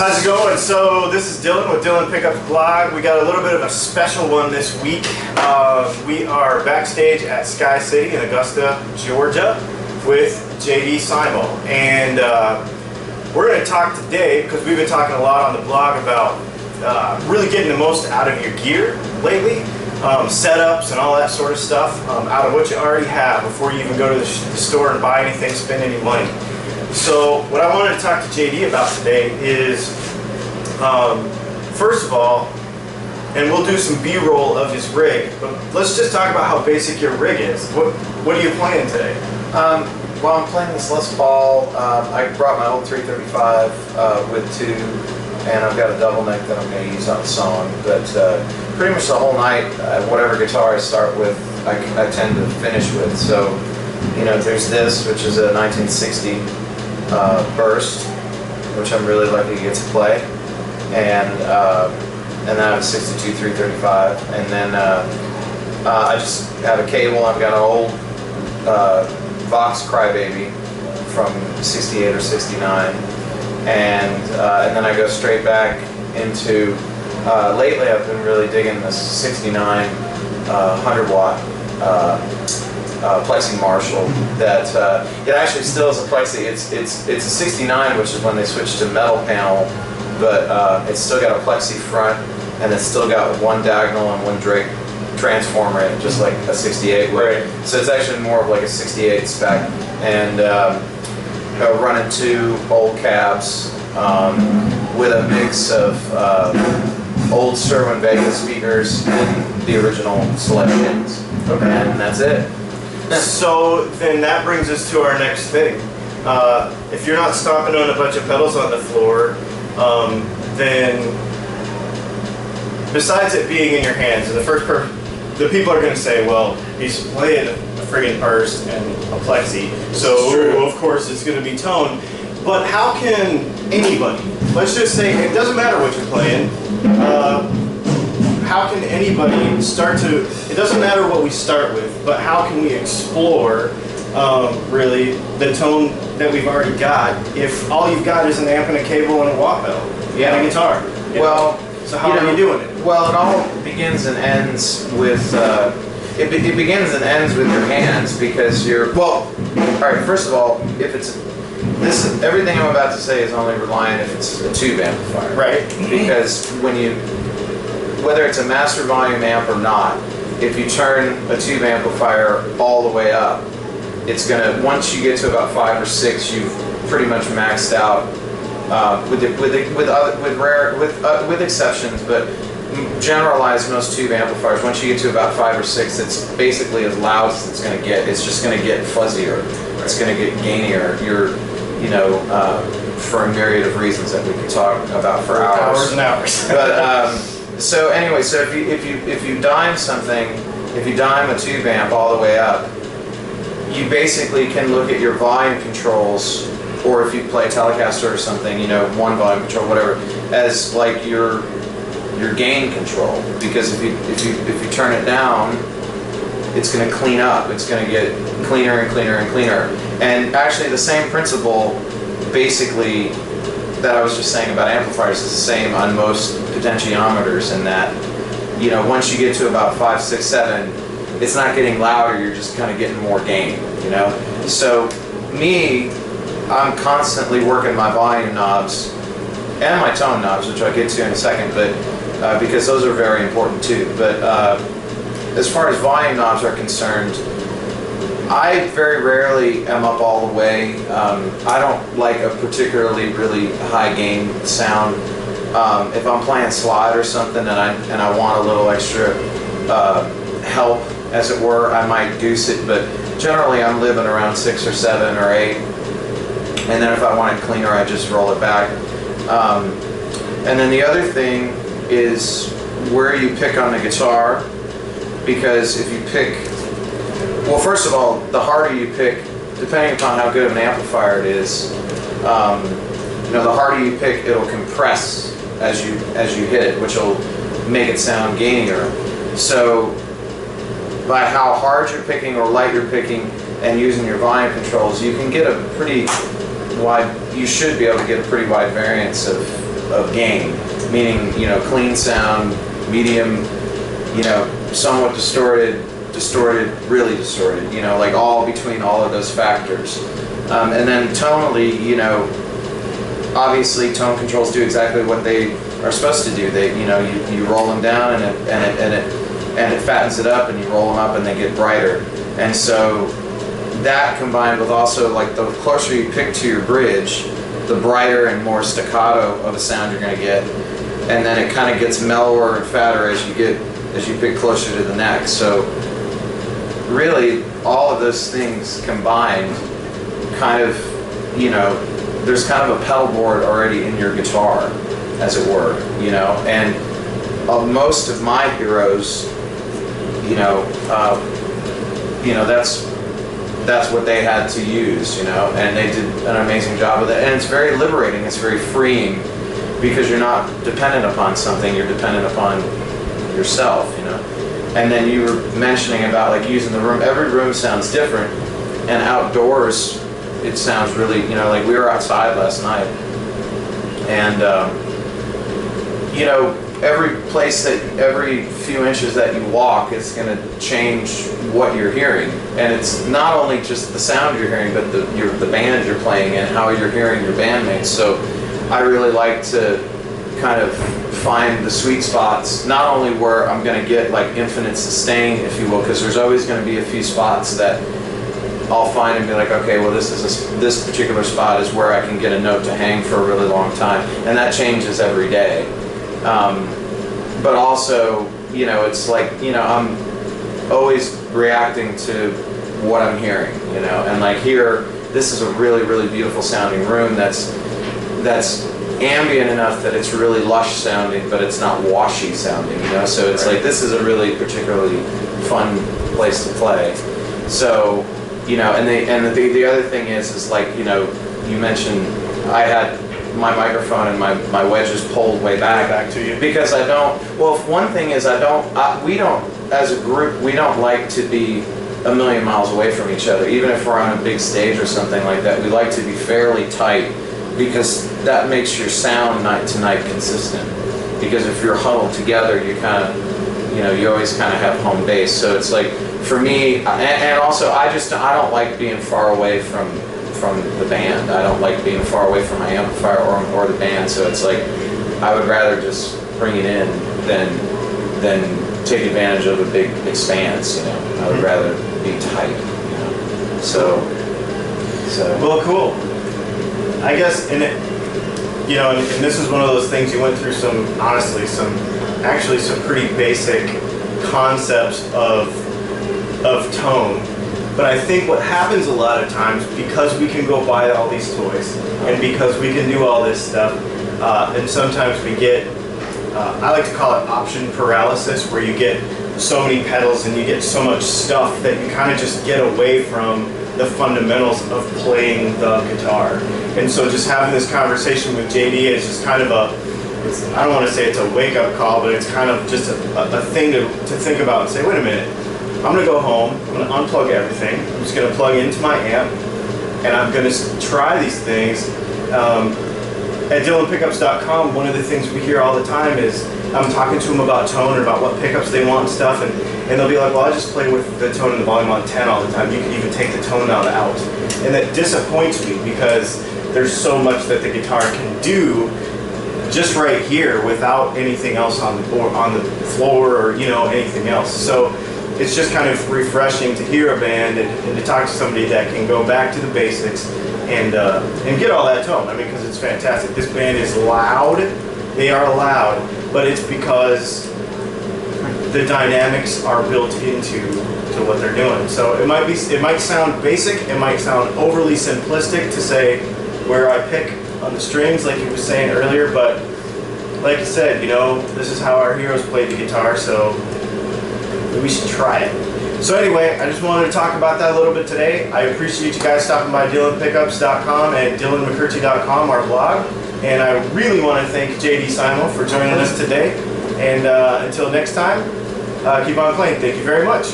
How's it going? So this is Dylan with Dylan Pickup Blog. We got a little bit of a special one this week. We are backstage at Sky City in Augusta, Georgia with JD Simo. And we're going to talk today, because we've been talking a lot on the blog about really getting the most out of your gear lately. Setups and all that sort of stuff out of what you already have before you even go to the store and buy anything, spend any money. So what I wanted to talk to JD about today is, first of all, and we'll do some B-roll of his rig, but let's just talk about how basic your rig is. What are you playing today? Well, I'm playing this Les Paul. I brought my old 335 with tube, and I've got a double neck that I'm going to use on the song. But pretty much the whole night, whatever guitar I start with, I tend to finish with. So, you know, there's this, which is a 1960 Burst, which I'm really lucky to get to play, and then I have a 62 335, and then I just have a cable. I've got an old Vox Crybaby from 68 or 69, and then I go straight back into, lately I've been really digging this 69 100 watt Plexi Marshall that it actually still is a Plexi. It's a 69, which is when they switched to metal panel, but it's still got a Plexi front, and it's still got one diagonal and one Drake transformer in it, just like a 68 would. Right. So it's actually more of like a 68 spec, and running two old cabs with a mix of old Sherwin Vega speakers and the original selections. Okay. And that's it. So then that brings us to our next thing. If you're not stomping on a bunch of pedals on the floor, then besides it being in your hands, and the people are going to say, well, he's playing a friggin' Burst and a Plexi, so of course it's going to be tone. But how can anybody, let's just say, it doesn't matter what you're playing, how can anybody start to, it doesn't matter what we start with, but how can we explore really the tone that we've already got if all you've got is an amp and a cable and a wah pedal and a guitar? Well, so how are you doing it? Well, it all begins and ends with, it begins and ends with your hands, because you're, well, alright, first of all, if it's, everything I'm about to say is only reliant if it's a tube amplifier. Right. Because whether it's a master volume amp or not, if you turn a tube amplifier all the way up, it's gonna, once you get to about 5 or 6, you've pretty much maxed out, with exceptions, but generalized most tube amplifiers, once you get to about 5 or 6, it's basically as loud as it's gonna get. It's just gonna get fuzzier. It's gonna get gainier. For a myriad of reasons that we could talk about for hours and hours. But so anyway, so if you dime something, if you dime a tube amp all the way up, you basically can look at your volume controls, or if you play Telecaster or something, you know, one volume control, whatever, as like your gain control. Because if you turn it down, it's going to clean up. It's going to get cleaner and cleaner and cleaner. And actually, the same principle, basically, that I was just saying about amplifiers is the same on most potentiometers, in that, you know, once you get to about 5, 6, 7, it's not getting louder, you're just kind of getting more gain, you know? So me, I'm constantly working my volume knobs and my tone knobs, which I'll get to in a second, but because those are very important too. But as far as volume knobs are concerned, I very rarely am up all the way. I don't like a particularly really high gain sound. If I'm playing slide or something and I want a little extra help, as it were, I might goose it, but generally I'm living around 6 or 7 or 8. And then if I want it cleaner, I just roll it back. And then the other thing is where you pick on the guitar, because if you pick, well, first of all, the harder you pick, depending upon how good of an amplifier it is, you know, the harder you pick, it'll compress as you hit it, which will make it sound gainier. So by how hard you're picking or light you're picking and using your volume controls, you can get a pretty wide, you should be able to get a pretty wide variance of of gain, meaning, clean sound, medium, somewhat distorted, really distorted, like all between all of those factors. And then tonally, obviously tone controls do exactly what they are supposed to do. They, you roll them down and it fattens it up, and you roll them up and they get brighter. And so that combined with also like the closer you pick to your bridge, the brighter and more staccato of a sound you're going to get. And then it kind of gets mellower and fatter as you pick closer to the neck. So really all of those things combined kind of, there's kind of a pedal board already in your guitar, as it were, and most of my heroes, that's what they had to use, and they did an amazing job with it. And it's very liberating, it's very freeing, because you're not dependent upon something, you're dependent upon yourself, And then you were mentioning about like using the room. Every room sounds different, and outdoors it sounds really, like we were outside last night, and every few inches that you walk, it's going to change what you're hearing. And it's not only just the sound you're hearing, but the band you're playing and how you're hearing your bandmates. So I really like to kind of find the sweet spots, not only where I'm going to get like infinite sustain, if you will, because there's always going to be a few spots that I'll find and be like, okay, well this particular spot is where I can get a note to hang for a really long time, and that changes every day. But also, it's like, I'm always reacting to what I'm hearing, and like here, this is a really, really beautiful sounding room that's ambient enough that it's really lush sounding, but it's not washy sounding, so it's like, this is a really particularly fun place to play. So, and the other thing is like, you mentioned I had my microphone and my wedges pulled way back to you, because I don't, well, one thing is we don't, as a group, we don't like to be a million miles away from each other. Even if we're on a big stage or something like that, we like to be fairly tight, because that makes your sound night to night consistent. Because if you're huddled together, you kind of, you always kind of have home base. So it's like, for me, and also I don't like being far away from the band. I don't like being far away from my amplifier or the band. So it's like, I would rather just bring it in than take advantage of a big expanse. I would rather be tight. So well, cool. I guess, and this is one of those things, you went through some pretty basic concepts of tone. But I think what happens a lot of times, because we can go buy all these toys, and because we can do all this stuff, and sometimes we get, I like to call it option paralysis, where you get so many pedals and you get so much stuff that you kind of just get away from the fundamentals of playing the guitar. And so just having this conversation with JD is just kind of I don't want to say it's a wake-up call, but it's kind of just a thing to think about and say, wait a minute, I'm going to go home, I'm going to unplug everything, I'm just going to plug into my amp, and I'm going to try these things. At DylanPickups.com, one of the things we hear all the time is, I'm talking to them about tone or about what pickups they want and stuff, and they'll be like, well, I just play with the tone and the volume on 10 all the time. You can even take the tone knob out. And that disappoints me, because there's so much that the guitar can do just right here without anything else on the board, on the floor, or anything else. So it's just kind of refreshing to hear a band and to talk to somebody that can go back to the basics and get all that tone. I mean, because it's fantastic. This band is loud. They are loud, but it's because the dynamics are built into what they're doing. So it might sound basic, it might sound overly simplistic to say where I pick on the strings, like you were saying earlier, but like you said, this is how our heroes played the guitar, so we should try it. So anyway, I just wanted to talk about that a little bit today. I appreciate you guys stopping by DylanPickups.com and DylanMcCurty.com, our blog. And I really want to thank JD Simo for joining us today. And until next time, keep on playing. Thank you very much.